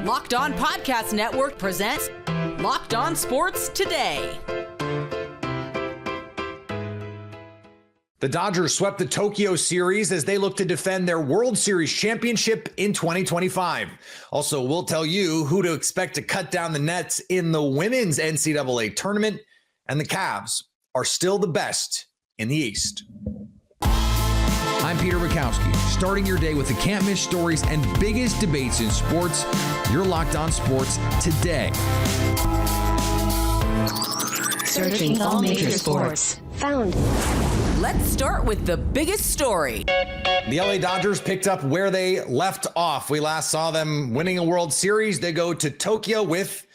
Locked On Podcast Network presents Locked On Sports Today. The Dodgers swept the Tokyo series as they look to defend their World Series championship in 2025. Also, we'll tell you who to expect to cut down the nets in the women's NCAA tournament, and the Cavs are still the best in the East. I'm Peter Bukowski, starting your day with the can't-miss stories and biggest debates in sports. You're Locked On Sports Today. Searching all major sports. Found. Let's start with the biggest story. The LA Dodgers picked up where they left off. We last saw them winning a World Series. They go to Tokyo with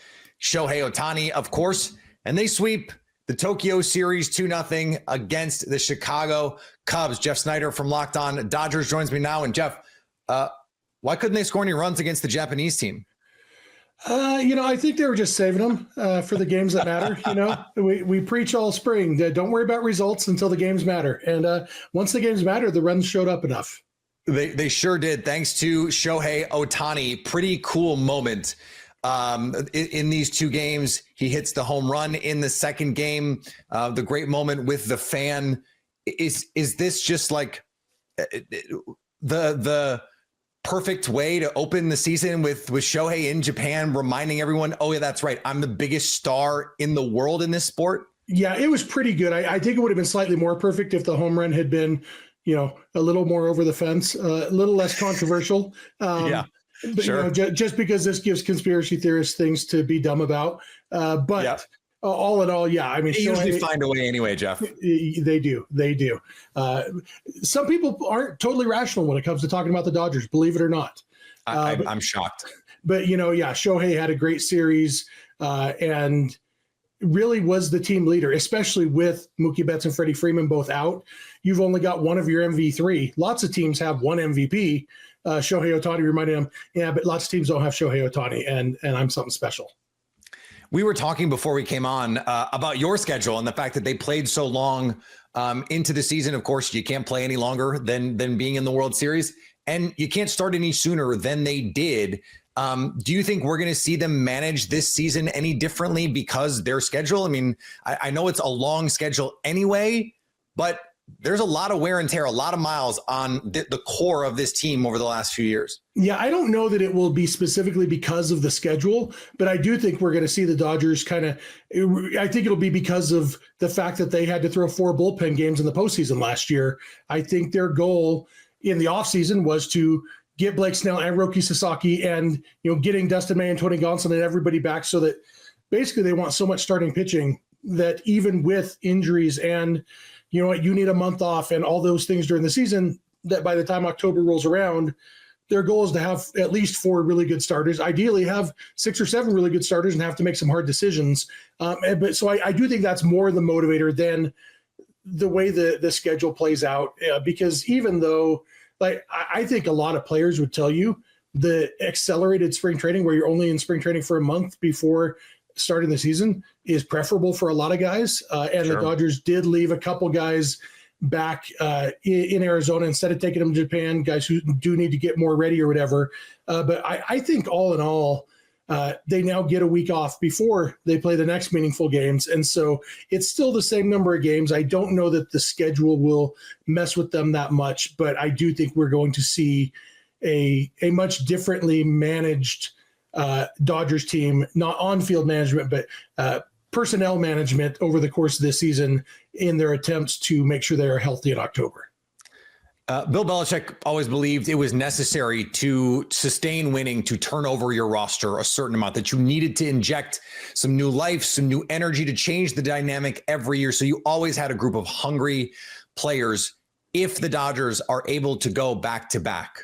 Shohei Ohtani, of course, and they sweep the Tokyo series 2-0 against the Chicago Cubs. Jeff Snyder from Locked On Dodgers joins me now. And Jeff, why couldn't they score any runs against the Japanese team? I think they were just saving them for the games that matter. We preach all spring that don't worry about results until the games matter. And once the games matter, the runs showed up enough. They sure did. Thanks to Shohei Ohtani. Pretty cool moment. In these two games, he hits the home run in the second game. The great moment with the fan. Is this just like the perfect way to open the season with Shohei in Japan, reminding everyone, oh yeah, that's right, I'm the biggest star in the world in this sport? Yeah, it was pretty good. I think it would have been slightly more perfect if the home run had been, a little more over the fence, a little less controversial. Yeah. But, sure. Just because this gives conspiracy theorists things to be dumb about. All in all, yeah. I mean, they usually find a way anyway, Jeff. They do. Some people aren't totally rational when it comes to talking about the Dodgers, believe it or not. I'm shocked. But, Shohei had a great series and really was the team leader, especially with Mookie Betts and Freddie Freeman both out. You've only got one of your MV3. Lots of teams have one MVP. Shohei Ohtani reminded him, but lots of teams don't have Shohei Ohtani, and I'm something special. We were talking before we came on about your schedule and the fact that they played so long into the season. Of course, you can't play any longer than being in the World Series, and you can't start any sooner than they did. Do you think we're going to see them manage this season any differently because their schedule? I mean, I know it's a long schedule anyway, but there's a lot of wear and tear, a lot of miles on the core of this team over the last few years. Yeah, I don't know that it will be specifically because of the schedule, but I do think we're going to see the Dodgers I think it'll be because of the fact that they had to throw 4 bullpen games in the postseason last year. I think their goal in the offseason was to get Blake Snell and Roki Sasaki and, getting Dustin May and Tony Gonsolin and everybody back so that basically they want so much starting pitching that even with injuries and you need a month off and all those things during the season, that by the time October rolls around, their goal is to have at least 4 really good starters, ideally have 6 or 7 really good starters and have to make some hard decisions. So I do think that's more the motivator than the way the schedule plays out, because even though I think a lot of players would tell you the accelerated spring training where you're only in spring training for a month before starting the season is preferable for a lot of guys. And Sure. The Dodgers did leave a couple guys back in Arizona instead of taking them to Japan, guys who do need to get more ready or whatever. But I think all in all, they now get a week off before they play the next meaningful games. And so it's still the same number of games. I don't know that the schedule will mess with them that much, but I do think we're going to see a much differently managed Dodgers team, not on-field management, but personnel management over the course of this season in their attempts to make sure they are healthy in October. Bill Belichick always believed it was necessary to sustain winning, to turn over your roster a certain amount, that you needed to inject some new life, some new energy to change the dynamic every year. So you always had a group of hungry players. If the Dodgers are able to go back to back,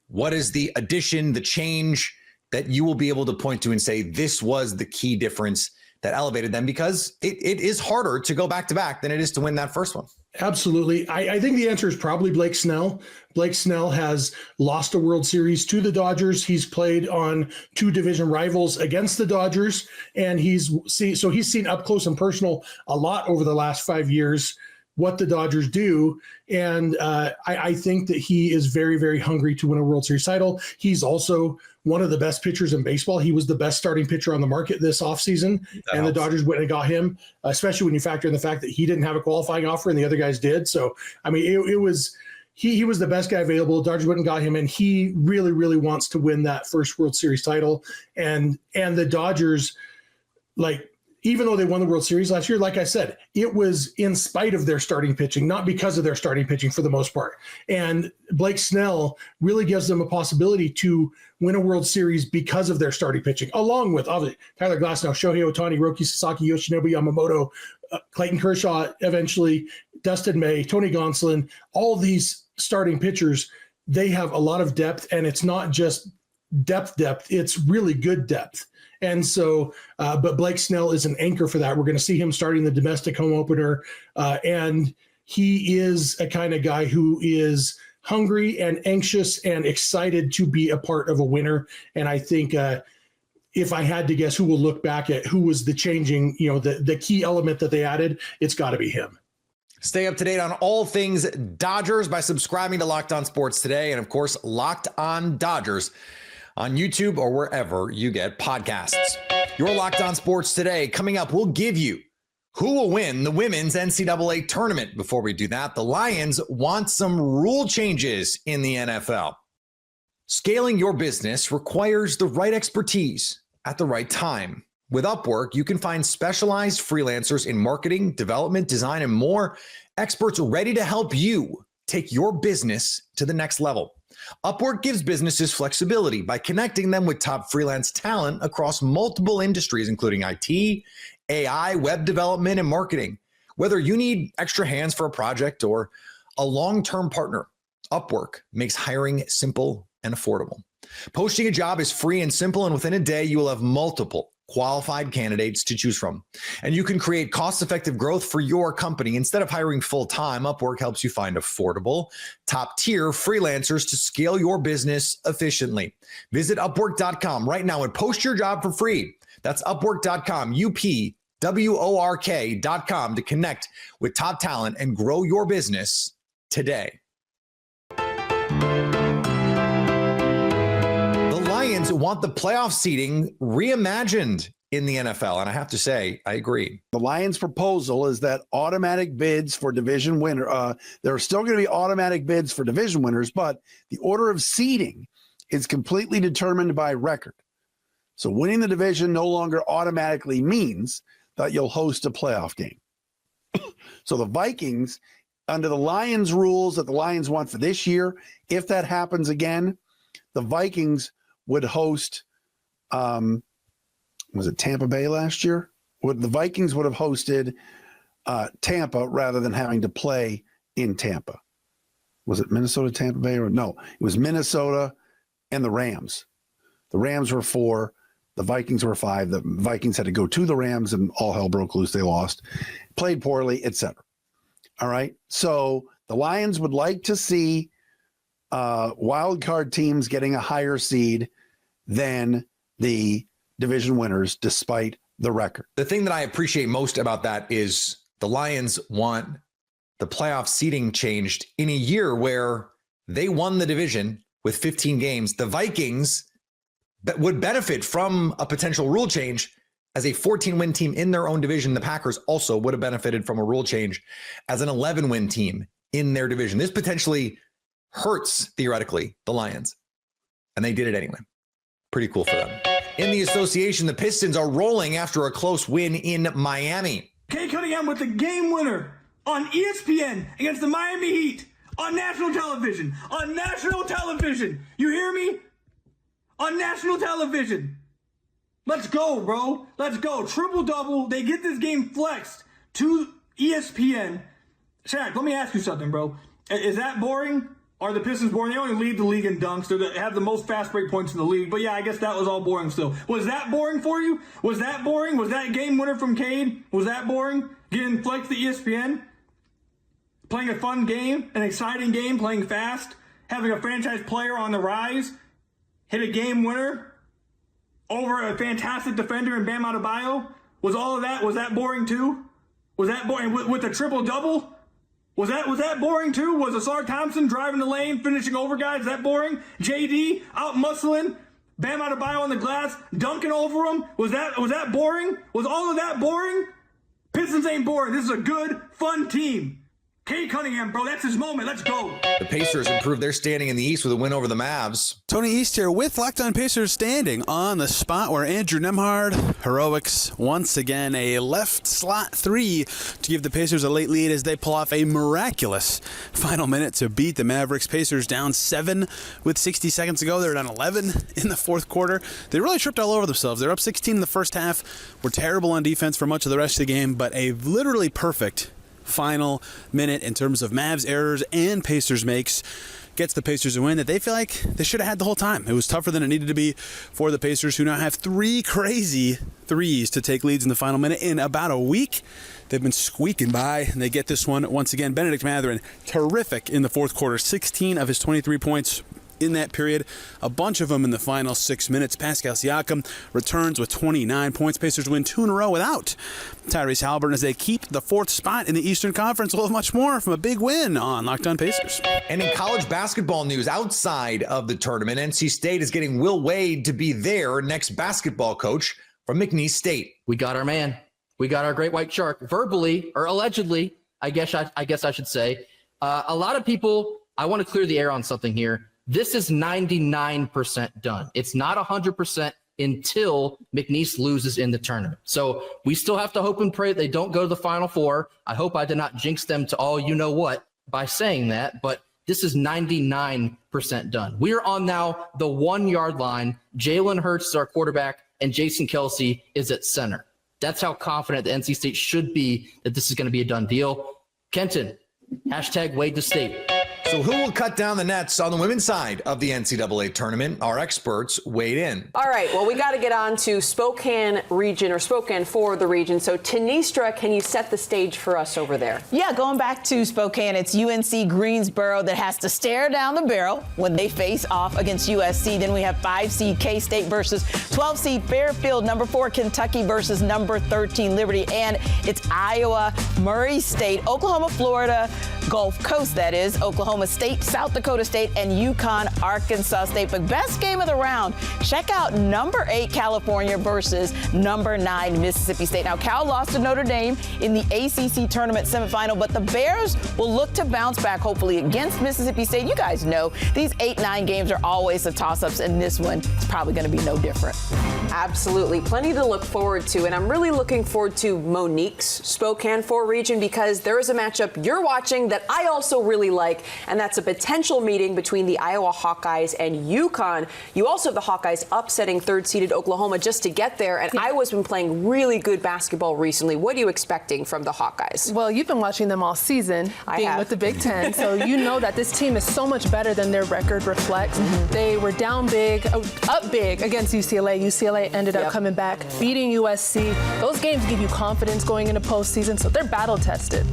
what is the addition, the change that you will be able to point to and say this was the key difference that elevated them? Because it is harder to go back to back than it is to win that first one. Absolutely. I think the answer is probably Blake Snell. Blake Snell has lost a World Series to the Dodgers. He's played on 2 division rivals against the Dodgers, and he's seen up close and personal a lot over the last 5 years what the Dodgers do. And I think that he is very, very hungry to win a World Series title. He's also one of the best pitchers in baseball. He was the best starting pitcher on the market this offseason, and the Dodgers went and got him, especially when you factor in the fact that he didn't have a qualifying offer and the other guys did. So, I mean, it was he was the best guy available. Dodgers went and got him, and he really, really wants to win that first World Series title. And the Dodgers, like, even though they won the World Series last year, like I said, it was in spite of their starting pitching, not because of their starting pitching for the most part. And Blake Snell really gives them a possibility to win a World Series because of their starting pitching, along with obviously Tyler Glasnow, Shohei Ohtani, Roki Sasaki, Yoshinobu Yamamoto, Clayton Kershaw, eventually Dustin May, Tony Gonsolin. All these starting pitchers, they have a lot of depth, and it's not just depth, it's really good depth. And so, but Blake Snell is an anchor for that. We're going to see him starting the domestic home opener. And he is a kind of guy who is hungry and anxious and excited to be a part of a winner. And I think if I had to guess who will look back at who was the changing, the key element that they added, it's got to be him. Stay up to date on all things Dodgers by subscribing to Locked On Sports Today. And of course, Locked On Dodgers on YouTube or wherever you get podcasts. Your Locked On Sports Today. Coming up, we'll give you who will win the women's NCAA tournament. Before we do that, the Lions want some rule changes in the NFL. Scaling your business requires the right expertise at the right time. With Upwork, you can find specialized freelancers in marketing, development, design, and more. Experts ready to help you take your business to the next level. Upwork gives businesses flexibility by connecting them with top freelance talent across multiple industries, including IT, AI, web development, and marketing. Whether you need extra hands for a project or a long-term partner, Upwork makes hiring simple and affordable. Posting a job is free and simple, and within a day, you will have multiple qualified candidates to choose from. And you can create cost-effective growth for your company. Instead of hiring full-time, Upwork helps you find affordable, top-tier freelancers to scale your business efficiently. Visit Upwork.com right now and post your job for free. That's Upwork.com, UPWORK.com to connect with top talent and grow your business today. Lions want the playoff seeding reimagined in the NFL. And I have to say, I agree. The Lions' proposal is that automatic bids for division winner, there are still going to be automatic bids for division winners, but the order of seeding is completely determined by record. So winning the division no longer automatically means that you'll host a playoff game. So the Vikings, under the Lions' rules that the Lions want for this year, if that happens again, the Vikings would host, was it Tampa Bay last year? The Vikings would have hosted Tampa rather than having to play in Tampa. Was it Minnesota, Tampa Bay? Or no, it was Minnesota and the Rams. The Rams were 4. The Vikings were 5. The Vikings had to go to the Rams and all hell broke loose. They lost, played poorly, etc. All right. So the Lions would like to see wild card teams getting a higher seed than the division winners, despite the record. The thing that I appreciate most about that is the Lions want the playoff seeding changed in a year where they won the division with 15 games. The Vikings would benefit from a potential rule change as a 14-win team in their own division. The Packers also would have benefited from a rule change as an 11-win team in their division. This potentially hurts, theoretically, the Lions, and they did it anyway. Pretty cool for them. In the association, the Pistons are rolling after a close win in Miami. Kay Cunningham with the game winner on ESPN against the Miami Heat on national television. On national television. You hear me? On national television. Let's go, bro. Let's go. Triple-double. They get this game flexed to ESPN. Shaq, let me ask you something, bro. Is that boring? Are the Pistons boring? They only lead the league in dunks. They have the most fast break points in the league. But yeah, I guess that was all boring still. Was that boring for you? Was that boring? Was that game winner from Cade? Was that boring? Getting flexed to ESPN? Playing a fun game, an exciting game, playing fast, having a franchise player on the rise, hit a game winner over a fantastic defender in Bam Adebayo? Was all of that, was that boring too? Was that boring? With the triple-double? Was that boring too? Was Asar Thompson driving the lane, finishing over guys? Is that boring? JD out muscling, Bam Adebayo on the glass, dunking over him. Was that boring? Was all of that boring? Pistons ain't boring. This is a good, fun team. Kate Cunningham, bro, that's his moment. Let's go. The Pacers improved their standing in the East with a win over the Mavs. Tony East here with Locked On Pacers standing on the spot where Andrew Nembhard, heroics, once again a left slot three to give the Pacers a late lead as they pull off a miraculous final minute to beat the Mavericks. Pacers down 7 with 60 seconds to go. They're down 11 in the fourth quarter. They really tripped all over themselves. They're up 16 in the first half. Were terrible on defense for much of the rest of the game, but a literally perfect final minute in terms of Mavs errors and Pacers makes gets the Pacers a win that they feel like they should have had the whole time. It was tougher than it needed to be for the Pacers, who now have 3 crazy threes to take leads in the final minute in about a week. They've been squeaking by, and they get this one once again. Benedict Mathurin, terrific in the fourth quarter. 16 of his 23 points in that period, a bunch of them in the final 6 minutes. Pascal Siakam returns with 29 points. Pacers win 2 in a row without Tyrese Haliburton as they keep the 4th spot in the Eastern Conference. We'll have much more from a big win on Locked On Pacers. And in college basketball news, outside of the tournament, NC State is getting Will Wade to be their next basketball coach from McNeese State. We got our man. We got our great white shark. Verbally, or allegedly, I guess I should say. A lot of people, I want to clear the air on something here. This is 99% done. It's not 100% until McNeese loses in the tournament. So we still have to hope and pray they don't go to the Final Four. I hope I did not jinx them to all you know what by saying that, but this is 99% done. We are on now the 1 yard line. Jalen Hurts is our quarterback, and Jason Kelsey is at center. That's how confident the NC State should be that this is going to be a done deal. Kenton, hashtag Wade to State. So who will cut down the nets on the women's side of the NCAA tournament? Our experts weighed in. All right, well, we got to get on to Spokane region, or Spokane for the region. So Tanistra, can you set the stage for us over there? Yeah, going back to Spokane, it's UNC Greensboro that has to stare down the barrel when they face off against USC. Then we have 5-seed K-State versus 12-seed Fairfield, number 4 Kentucky versus number 13 Liberty, and it's Iowa, Murray State, Oklahoma, Florida, Gulf Coast, that is, Oklahoma State, South Dakota State, and UConn, Arkansas State. But best game of the round, check out number 8 California versus number 9 Mississippi State. Now, Cal lost to Notre Dame in the ACC tournament semifinal, but the Bears will look to bounce back, hopefully, against Mississippi State. You guys know these 8-9 games are always the toss-ups, and this one is probably going to be no different. Absolutely. Plenty to look forward to, and I'm really looking forward to Monique's Spokane 4 region because there is a matchup you're watching that I also really like, and that's a potential meeting between the Iowa Hawkeyes and UConn. You also have the Hawkeyes upsetting third-seeded Oklahoma just to get there, and Iowa's been playing really good basketball recently. What are you expecting from the Hawkeyes? Well, you've been watching them all season, being with the Big Ten, so you know that this team is so much better than their record reflects. They were down big, up big against UCLA. UCLA ended up coming back, beating USC. Those games give you confidence going into postseason, so they're battle-tested.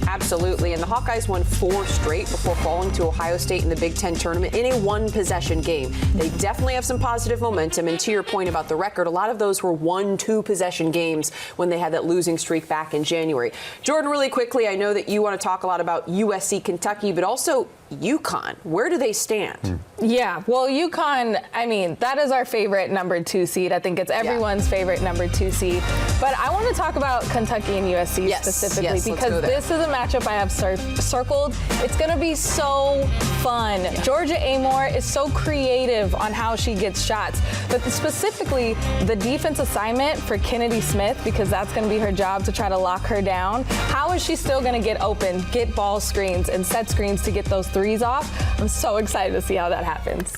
Absolutely, and the Hawkeyes won 4 straight before falling to Ohio State in the Big Ten tournament in a one-possession game. They definitely have some positive momentum, and to your point about the record, a lot of those were 1-2 possession games when they had that losing streak back in January. Jordan, really quickly, I know that you want to talk a lot about USC, Kentucky, but also UConn. Where do they stand? Yeah, well, UConn, I mean, that is our favorite number 2 seed. I think it's everyone's favorite number 2 seed. But I want to talk about Kentucky and USC specifically because this is a matchup I have circled. It's going to be so fun. Georgia Amore is so creative on how she gets shots. But specifically, the defense assignment for Kennedy Smith, because that's going to be her job to try to lock her down. How is she still going to get open, get ball screens, and set screens to get those threes off? I'm so excited to see how that happens.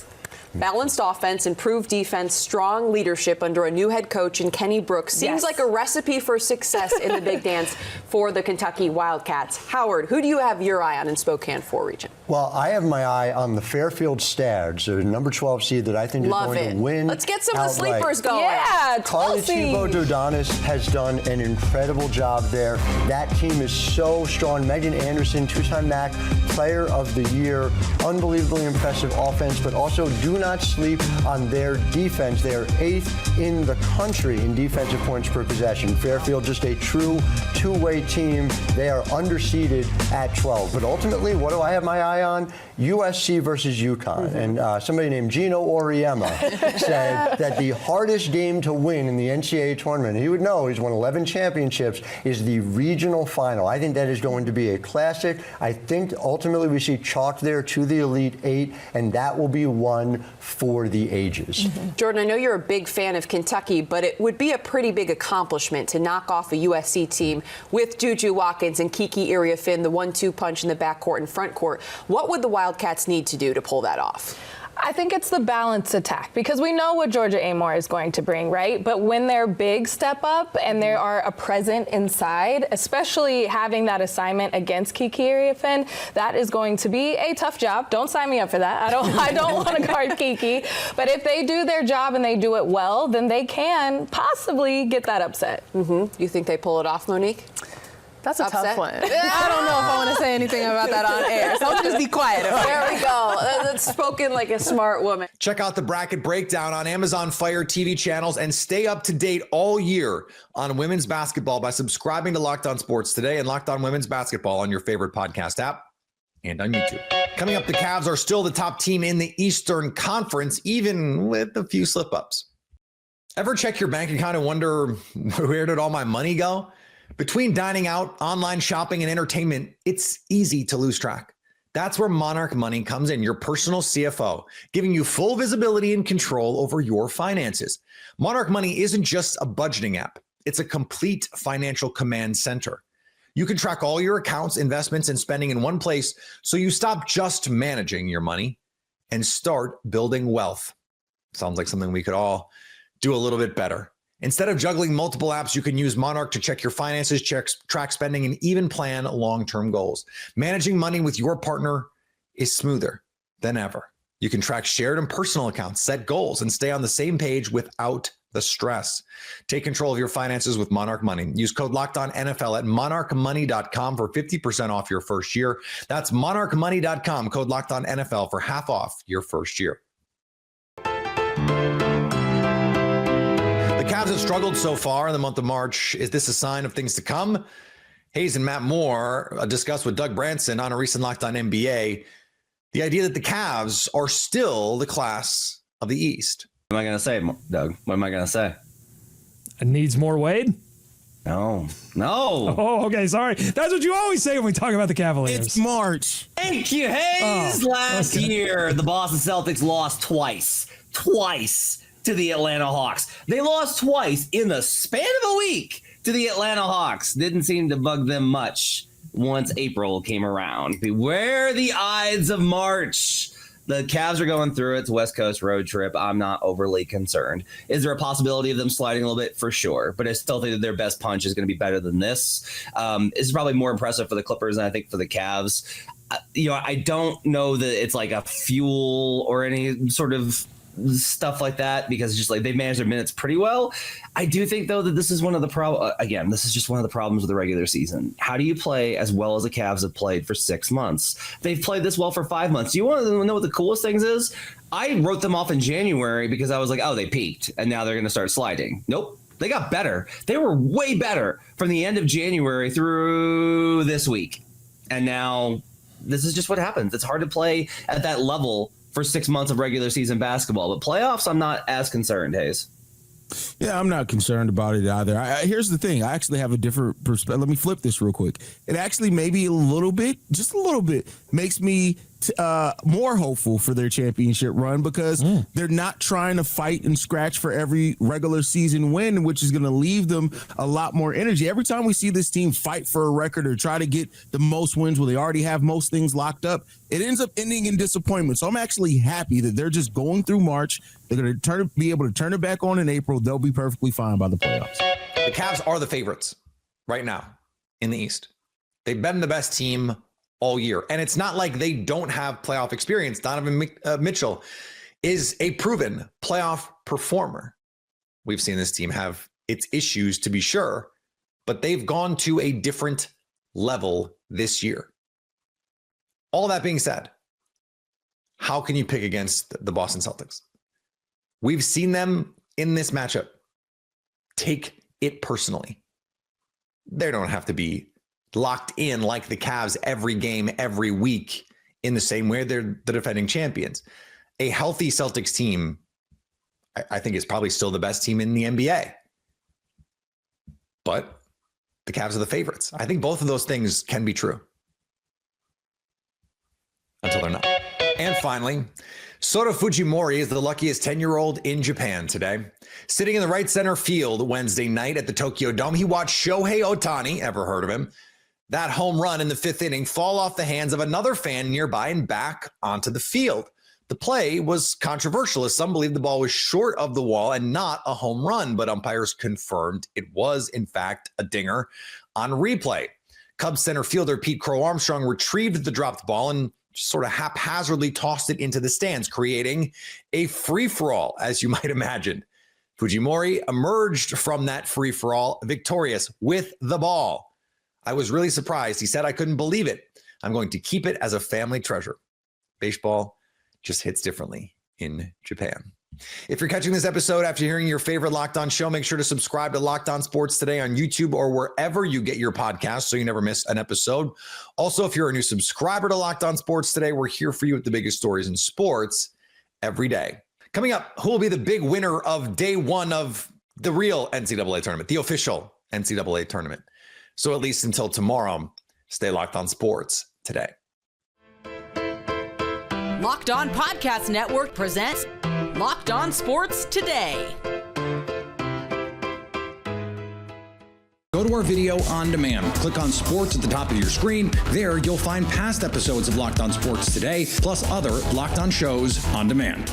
Balanced offense, improved defense, strong leadership under a new head coach in Kenny Brooks. Seems like a recipe for success in the big dance for the Kentucky Wildcats. Howard, who do you have your eye on in Spokane 4 region? Well, I have my eye on the Fairfield Stags, the number 12 seed that I think is going to win. Let's get some of the outright. sleepers going. Yeah, Carly Thibault-Dodonis has done an incredible job there. That team is so strong. Megan Anderson, two-time MAC Player of the Year. Unbelievably impressive offense, but also do not sleep on their defense. They are 8th in the country in defensive points per possession. Fairfield just a true two-way team. They are underseeded at 12. But ultimately, what do I have my eye on? USC versus UConn. And somebody named Gino Auriemma said that the hardest game to win in the NCAA tournament, he would know, he's won 11 championships, is the regional final. I think that is going to be a classic. I think ultimately we see chalk there to the Elite Eight, and that will be one for the ages. Jordan, I know you're a big fan of Kentucky, but it would be a pretty big accomplishment to knock off a USC team with Juju Watkins and Kiki Iriafin, the 1-2 punch in the backcourt and front court. What would the Wildcats need to do to pull that off? I think it's the balanced attack because we know what Georgia Amore is going to bring, right? But when they're big step up and they are a present inside, especially having that assignment against Kiki Iriafin, that is going to be a tough job. Don't sign me up for that. I don't want to guard Kiki. But if they do their job and they do it well, then they can possibly get that upset. You think they pull it off, Monique? That's a tough one. I don't know if I want to say anything about that on air, so I'll just be quiet. There we go. That's spoken like a smart woman. Check out the bracket breakdown on Amazon Fire TV channels and stay up to date all year on women's basketball by subscribing to Locked On Sports Today and Locked On Women's Basketball on your favorite podcast app and on YouTube. Coming up, the Cavs are still the top team in the Eastern Conference, even with a few slip-ups. Ever check your bank account and wonder, where did all my money go? Between dining out, online shopping, and entertainment, it's easy to lose track. That's where Monarch Money comes in, your personal CFO, giving you full visibility and control over your finances. Monarch Money isn't just a budgeting app. It's a complete financial command center. You can track all your accounts, investments, and spending in one place so you stop just managing your money and start building wealth. Sounds like something we could all do a little bit better. Instead of juggling multiple apps, you can use Monarch to check your finances, track spending, and even plan long-term goals. Managing money with your partner is smoother than ever. You can track shared and personal accounts, set goals, and stay on the same page without the stress. Take control of your finances with Monarch Money. Use code LOCKEDONNFL at monarchmoney.com for 50% off your first year. That's monarchmoney.com, code LOCKEDONNFL for half off your first year. The Cavs have struggled so far in the month of March. Is this a sign of things to come? Hayes and Matt Moore discussed with Doug Branson on a recent Locked On NBA the idea that the Cavs are still the class of the East. What am I going to say, Doug? What am I going to say? It needs more Wade? No. Oh, okay. Sorry. That's what you always say when we talk about the Cavaliers. It's March. Thank you, Hayes. Last year, the Boston Celtics lost twice to the Atlanta Hawks. They lost twice in the span of a week to the Atlanta Hawks. Didn't seem to bug them much once April came around. Beware the Ides of March. The Cavs are going through its West Coast road trip. I'm not overly concerned. Is there a possibility of them sliding a little bit? For sure. But I still think that their best punch is going to be better than this. This is probably more impressive for the Clippers than I think for the Cavs. I don't know that it's like a fuel or any sort of stuff like that because just like they've managed their minutes pretty well. I do think though that this is one of the this is just one of the problems with the regular season. How do you play as well as the Cavs have played for 6 months? They've played this well for 5 months. You want to know what the coolest things is? I wrote them off in January because I was like, oh, they peaked and now they're going to start sliding. Nope. They got better. They were way better from the end of January through this week. And now this is just what happens. It's hard to play at that level for 6 months of regular season basketball. But playoffs, I'm not as concerned, Hayes. Yeah, I'm not concerned about it either. Here's the thing. I actually have a different perspective. Let me flip this real quick. It actually maybe just a little bit, makes me more hopeful for their championship run because they're not trying to fight and scratch for every regular season win, which is going to leave them a lot more energy. Every time we see this team fight for a record or try to get the most wins where they already have most things locked up, it ends up ending in disappointment. So I'm actually happy that they're just going through March. They're going to be able to turn it back on in April. They'll be perfectly fine by the playoffs. The Cavs are the favorites right now in the East. They've been the best team all year. And it's not like they don't have playoff experience. Donovan Mitchell is a proven playoff performer. We've seen this team have its issues, to be sure, but they've gone to a different level this year. All that being said, how can you pick against the Boston Celtics? We've seen them in this matchup take it personally. They don't have to be locked in like the Cavs every game, every week in the same way they're the defending champions. A healthy Celtics team, I think, is probably still the best team in the NBA. But the Cavs are the favorites. I think both of those things can be true until they're not. And finally, Sota Fujimori is the luckiest 10-year-old in Japan today. Sitting in the right center field Wednesday night at the Tokyo Dome, he watched Shohei Ohtani, ever heard of him, that home run in the 5th inning fall off the hands of another fan nearby and back onto the field. The play was controversial as some believed the ball was short of the wall and not a home run, but umpires confirmed it was, in fact, a dinger on replay. Cubs center fielder Pete Crow Armstrong retrieved the dropped ball and sort of haphazardly tossed it into the stands, creating a free-for-all, as you might imagine. Fujimori emerged from that free-for-all victorious with the ball. I was really surprised. He said, "I couldn't believe it. I'm going to keep it as a family treasure." Baseball just hits differently in Japan. If you're catching this episode after hearing your favorite Locked On show, make sure to subscribe to Locked On Sports Today on YouTube or wherever you get your podcasts so you never miss an episode. Also, if you're a new subscriber to Locked On Sports Today, we're here for you with the biggest stories in sports every day. Coming up, who will be the big winner of day one of the real NCAA tournament, the official NCAA tournament? So at least until tomorrow, stay locked on sports today. Locked On Podcast Network presents Locked On Sports Today. Go to our video on demand. Click on sports at the top of your screen. There, you'll find past episodes of Locked On Sports Today, plus other Locked On shows on demand.